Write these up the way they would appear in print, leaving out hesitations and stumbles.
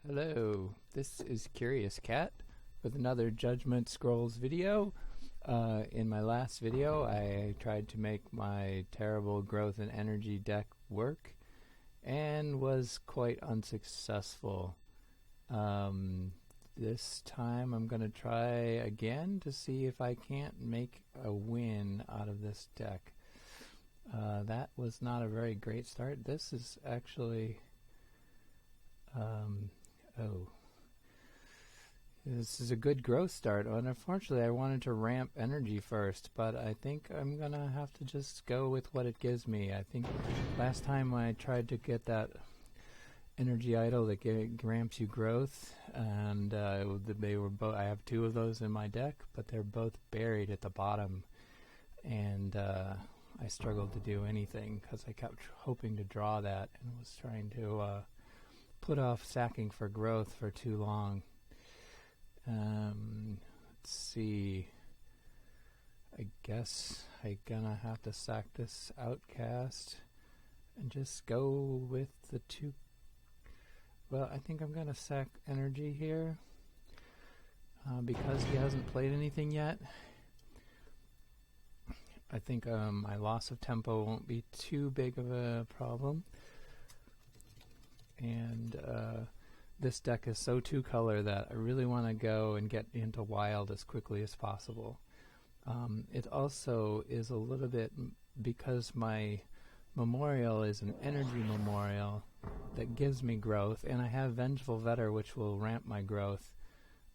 Hello, this is Curious Cat with another Judgment Scrolls video. In my last video, I tried to make my terrible growth and energy deck work and was quite unsuccessful. This time I'm going to try again to see if I can't make a win out of this deck. That was not a very great start. This is actually... This is a good growth start, and unfortunately I wanted to ramp energy first, but I think I'm gonna have to just go with what it gives me. I think last time I tried to get that energy idol that ramps you growth, and they were both. I have two of those in my deck, but they're both buried at the bottom, and I struggled to do anything because I kept hoping to draw that and was trying to put off sacking for growth for too long. Let's see. I guess I'm gonna have to sack this outcast and just go with the two. Well, I think I'm gonna sack energy here because he hasn't played anything yet. I think my loss of tempo won't be too big of a problem. And this deck is so two-color that I really want to go and get into wild as quickly as possible. It also is a little bit, because my memorial is an energy memorial that gives me growth, and I have Vengeful Vetter, which will ramp my growth.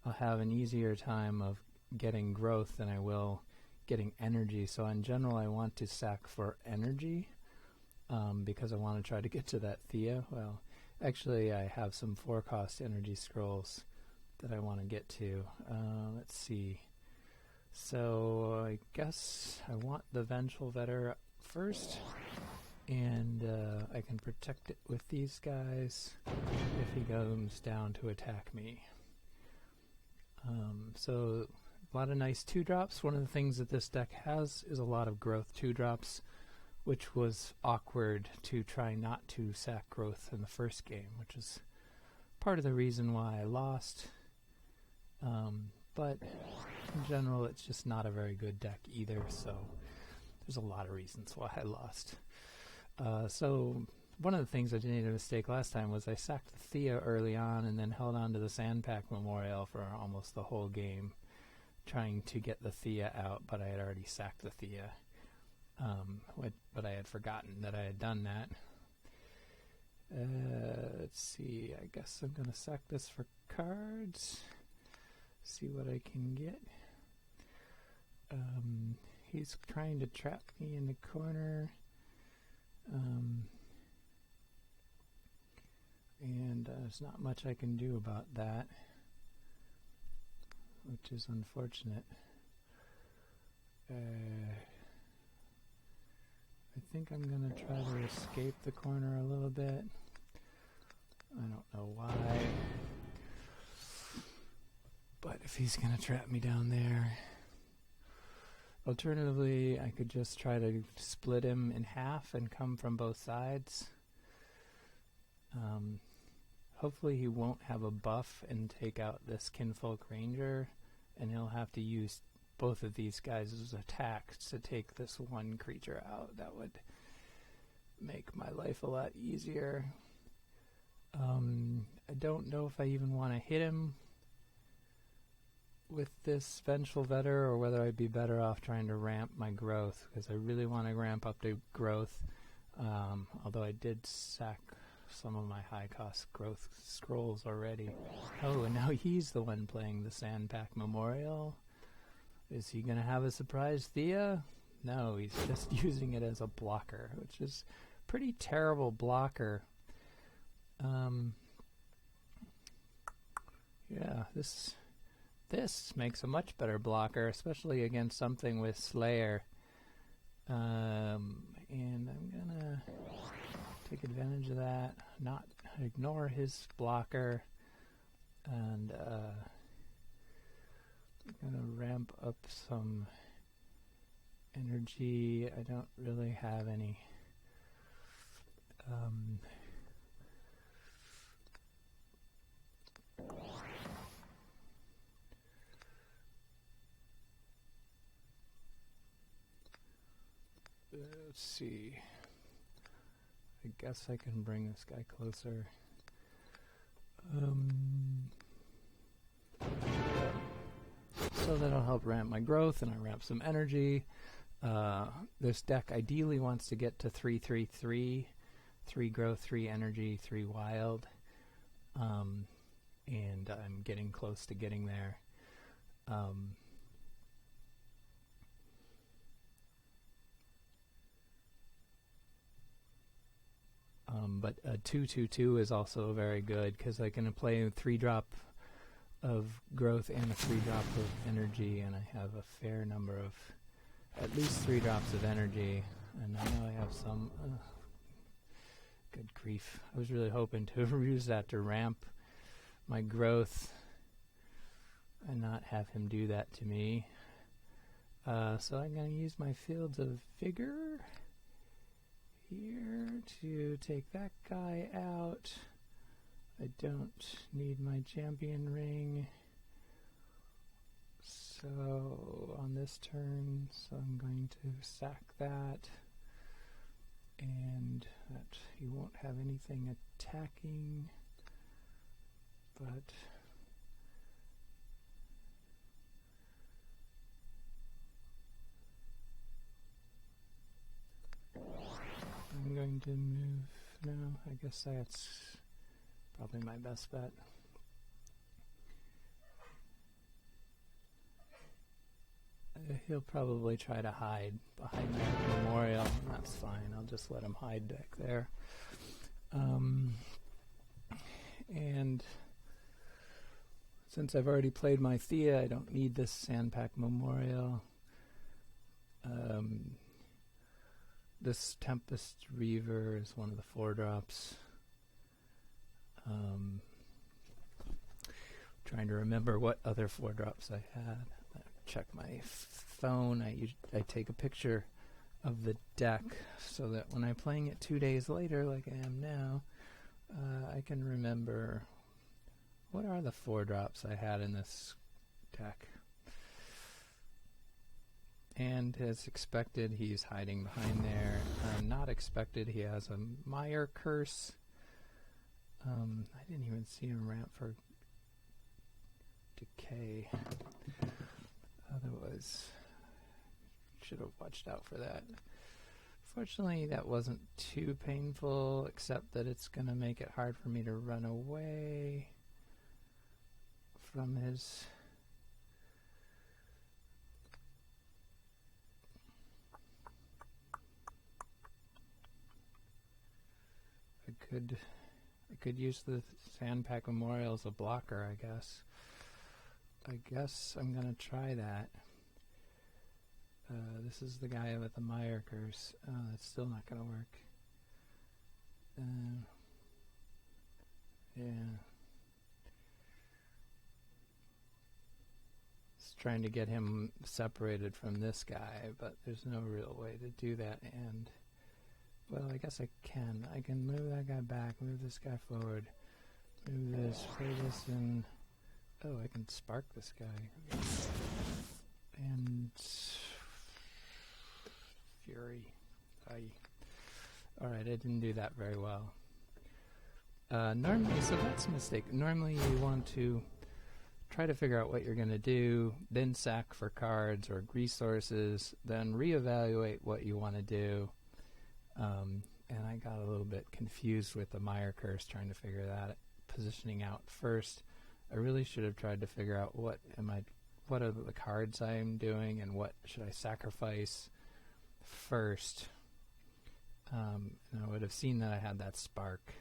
I'll have an easier time of getting growth than I will getting energy. So in general, I want to sack for energy because I want to try to get to that Thea. Well, actually, I have some 4-cost energy scrolls that I want to get to. Let's see. So I guess I want the Vengeful Vetter first, and I can protect it with these guys if he goes down to attack me. So a lot of nice 2-drops. One of the things that this deck has is a lot of growth 2-drops, which was awkward to try not to sack growth in the first game, which is part of the reason why I lost. But in general, it's just not a very good deck either, so there's a lot of reasons why I lost. So one of the things I made a mistake last time was I sacked the Thea early on and then held on to the Sandpack Memorial for almost the whole game, trying to get the Thea out, but I had already sacked the Thea. But I had forgotten that I had done that. Let's see, I guess I'm going to sack this for cards. See what I can get. He's trying to trap me in the corner. And there's not much I can do about that, which is unfortunate. I think I'm going to try to escape the corner a little bit. I don't know why. But if he's going to trap me down there. Alternatively, I could just try to split him in half and come from both sides. Hopefully he won't have a buff and take out this Kinfolk Ranger, and he'll have to use both of these guys as attacks to take this one creature out. That would make my life a lot easier. I don't know if I even want to hit him with this Vengeful Vetter, or whether I'd be better off trying to ramp my growth, because I really want to ramp up the growth, although I did sack some of my high-cost growth scrolls already. Oh, and now he's the one playing the Sandpack Memorial. Is he going to have a surprise Thea? No, he's just using it as a blocker, which is pretty terrible blocker. Yeah, this makes a much better blocker, especially against something with Slayer. And I'm going to take advantage of that, not ignore his blocker, and I'm going to ramp up some energy. I don't really have any let's see. I guess I can bring this guy closer. So that'll help ramp my growth, and I ramp some energy. This deck ideally wants to get to 3-3-3, 3 growth, 3 energy, 3 wild, and I'm getting close to getting there. But a 2-2-2 is also very good because I can play a 3-drop of growth and a 3-drop of energy, and I have a fair number of, at least 3 drops of energy, and I know I have some. Good grief. I was really hoping to use that to ramp my growth and not have him do that to me. So I'm going to use my fields of vigor here to take that guy out. I don't need my champion ring. So on this turn, so I'm going to sack that, and that he won't have anything attacking, but I'm going to move now. I guess that's probably my best bet. He'll probably try to hide behind that memorial. That's fine. I'll just let him hide back there. And since I've already played my Thea, I don't need this Sandpack Memorial. This Tempest Reaver is one of the 4-drops. Trying to remember what other 4-drops I had. Check my phone. I take a picture of the deck so that when I'm playing it 2 days later, like I am now, I can remember what are the 4-drops I had in this deck. And as expected, he's hiding behind there. Not expected, he has a Mire Curse. I didn't even see him ramp for Decay. Otherwise, should have watched out for that. Fortunately, that wasn't too painful, except that it's going to make it hard for me to run away from his... I could use the Sandpack Memorial as a blocker, I guess. I guess I'm going to try that. This is the guy with the Mire Curse. That's still not going to work. Yeah. Just trying to get him separated from this guy, but there's no real way to do that. And, well, I guess I can. I can move that guy back, move this guy forward, move this, play this in... Oh, I can spark this guy. And... Fury. Alright, I didn't do that very well. Normally, so that's a mistake. Normally you want to try to figure out what you're going to do, then sack for cards or resources, then reevaluate what you want to do. And I got a little bit confused with the Mire Curse, trying to figure that positioning out first. I really should have tried to figure out what are the cards I'm doing and what should I sacrifice first. And I would have seen that I had that spark,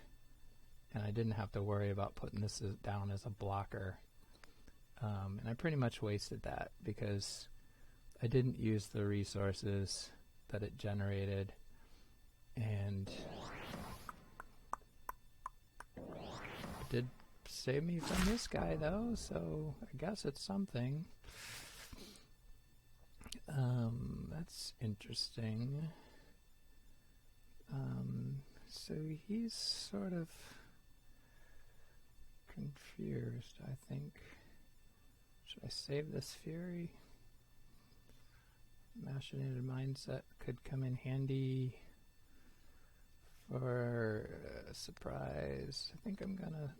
and I didn't have to worry about putting this down as a blocker. And I pretty much wasted that because I didn't use the resources that it generated, and it did save me from this guy though, so I guess it's something. That's interesting. So he's sort of confused, I think. Should I save this Fury? Machinated Mindset could come in handy for a surprise. I think I'm gonna...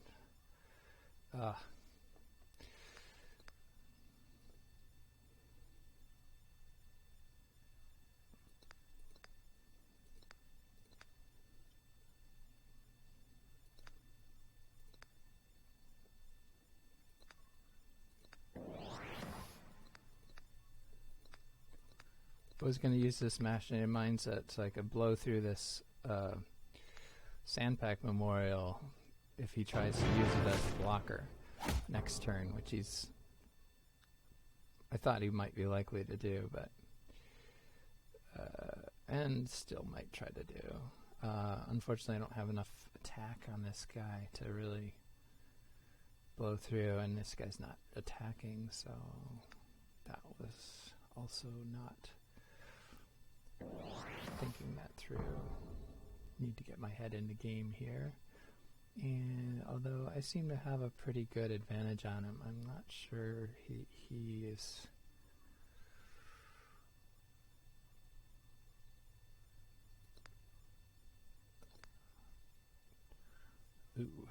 I was going to use this Machinated Mindset so I could blow through this Sandpack Memorial if he tries to use it as a blocker next turn, which I thought he might be likely to do, but and still might try to do. Unfortunately, I don't have enough attack on this guy to really blow through, and this guy's not attacking, so that was also not thinking that through. Need to get my head in the game here. And although I seem to have a pretty good advantage on him, I'm not sure he is... Ooh.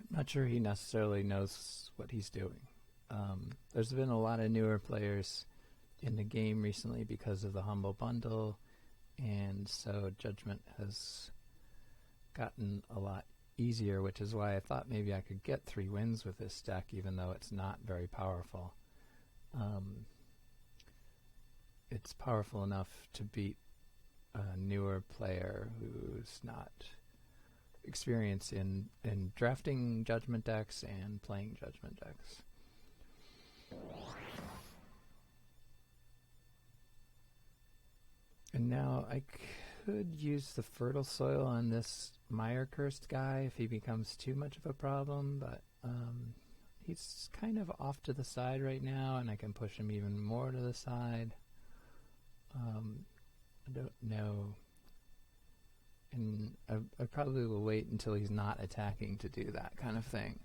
Not sure he necessarily knows what he's doing. There's been a lot of newer players in the game recently because of the Humble Bundle, and so Judgment has gotten a lot easier, which is why I thought maybe I could get 3 wins with this deck, even though it's not very powerful. It's powerful enough to beat a newer player who's not experienced in drafting Judgment decks and playing Judgment decks. And now I could use the Fertile Soil on this Mire Cursed guy if he becomes too much of a problem, but he's kind of off to the side right now, and I can push him even more to the side. I don't know. And I probably will wait until he's not attacking to do that kind of thing.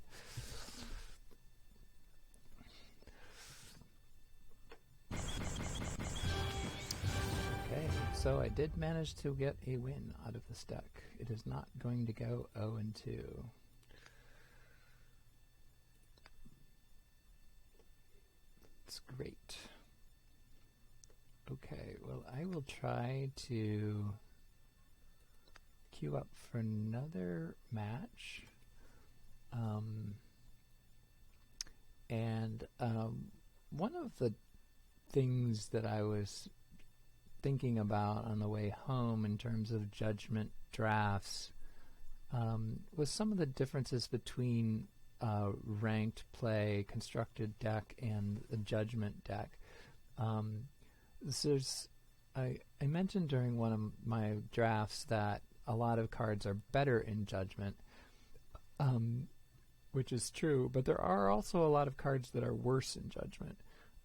Okay, so I did manage to get a win out of this deck. It is not going to go 0-2. It's great. Okay, well, I will try to queue up for another match. One of the things that I was thinking about on the way home in terms of Judgment drafts was some of the differences between ranked play, constructed deck, and the Judgment deck. I mentioned during one of my drafts that a lot of cards are better in Judgment, which is true, but there are also a lot of cards that are worse in Judgment.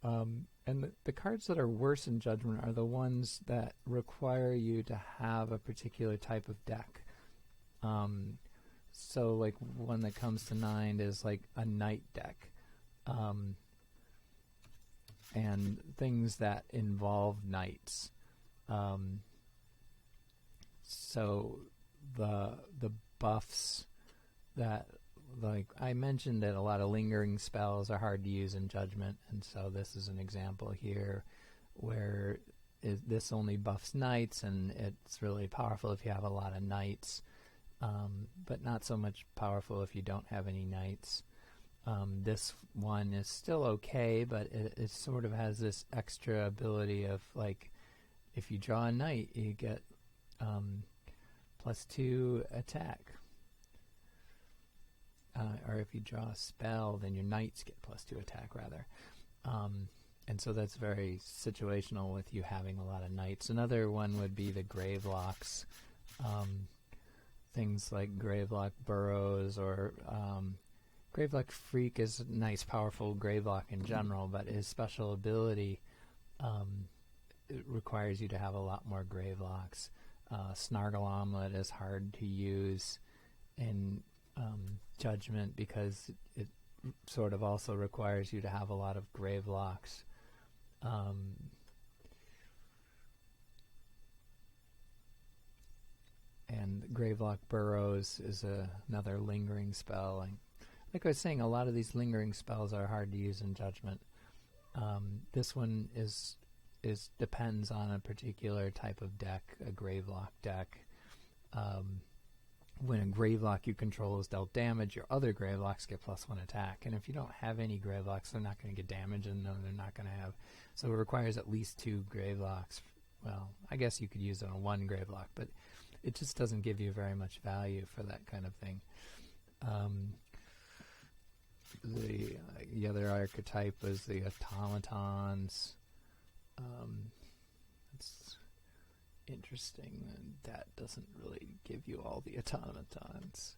And the cards that are worse in Judgment are the ones that require you to have a particular type of deck. So like one that comes to mind is like a Knight deck. And things that involve knights. So the buffs that, like I mentioned, that a lot of lingering spells are hard to use in Judgment, and so this is an example here where this only buffs knights, and it's really powerful if you have a lot of knights, but not so much powerful if you don't have any knights. This one is still okay, but it sort of has this extra ability of, like, if you draw a knight, you get +2 attack. Or if you draw a spell, then your knights get +2 attack, rather. and so that's very situational with you having a lot of knights. Another one would be the Gravelocks. Things like Gravelock Burrows or Gravelock Freak is a nice, powerful Gravelock in general, but his special ability it requires you to have a lot more Gravelocks. Snargle Omelet is hard to use in Judgment because it sort of also requires you to have a lot of Gravelocks. And Gravelock Burrows is another lingering spell. Like I was saying, a lot of these lingering spells are hard to use in Judgment. This one depends on a particular type of deck, a Gravelock deck. When a Gravelock you control is dealt damage, your other Gravelocks get +1 attack. And if you don't have any Gravelocks, they're not going to get damage, and no, they're not going to have. So it requires at least 2 Gravelocks. Well, I guess you could use it on 1 Gravelock, but it just doesn't give you very much value for that kind of thing. The other archetype was the automatons. It's interesting, and that doesn't really give you all the automatons.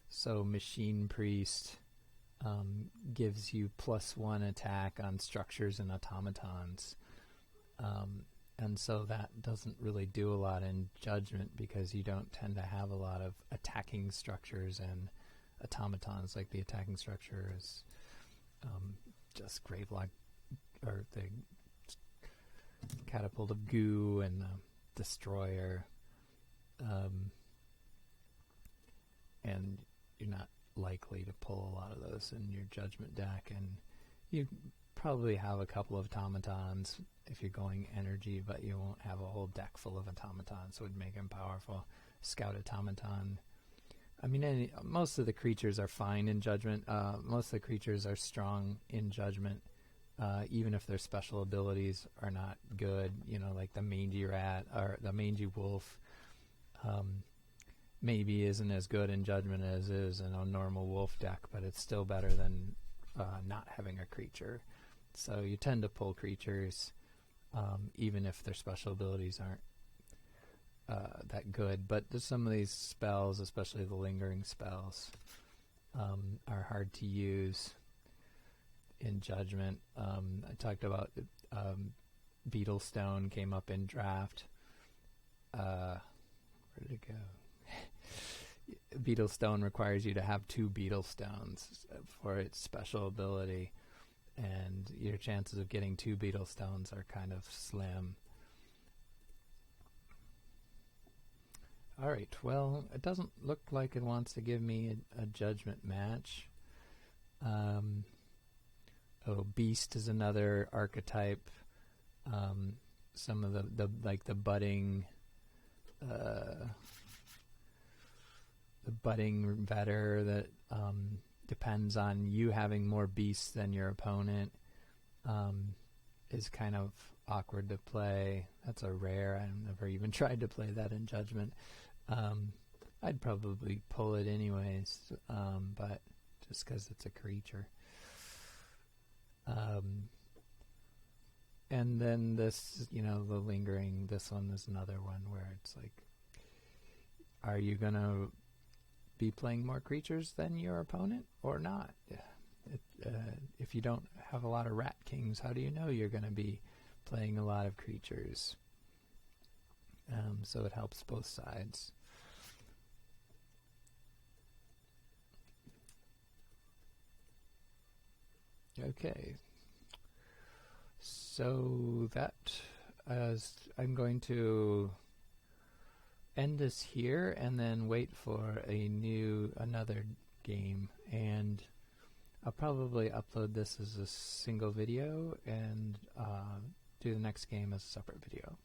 So Machine Priest gives you +1 attack on structures and automatons. And so that doesn't really do a lot in Judgment because you don't tend to have a lot of attacking structures and automatons. Like the attacking structure is just Gravelock, or the Catapult of Goo and the Destroyer. And you're not likely to pull a lot of those in your Judgment deck. And you probably have a couple of automatons if you're going energy, but you won't have a whole deck full of automatons, so it would make them powerful. Scout automaton. I mean, most of the creatures are fine in Judgment. Most of the creatures are strong in Judgment, even if their special abilities are not good. You know, like the Mangy Rat or the Mangy Wolf maybe isn't as good in Judgment as is in a normal wolf deck, but it's still better than not having a creature. So you tend to pull creatures even if their special abilities aren't that good. But some of these spells, especially the lingering spells, are hard to use in Judgment. I talked about Beetlestone came up in Draft. Where did it go? Beetlestone requires you to have 2 Beetlestones for its special ability, and your chances of getting 2 Beetlestones are kind of slim. Alright, well, it doesn't look like it wants to give me a Judgment match. Beast is another archetype. Some of the budding vetter that depends on you having more beasts than your opponent is kind of awkward to play. That's a rare. I've never even tried to play that in Judgment. I'd probably pull it anyways, but just because it's a creature. And then this, the lingering, this one is another one where it's like, are you going to be playing more creatures than your opponent or not? If you don't have a lot of Rat Kings, how do you know you're going to be playing a lot of creatures? So it helps both sides. Okay, so that I'm going to end this here and then wait for another game, and I'll probably upload this as a single video and do the next game as a separate video.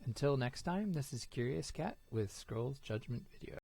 Until next time, this is Curious Cat with Scrolls Judgment Video.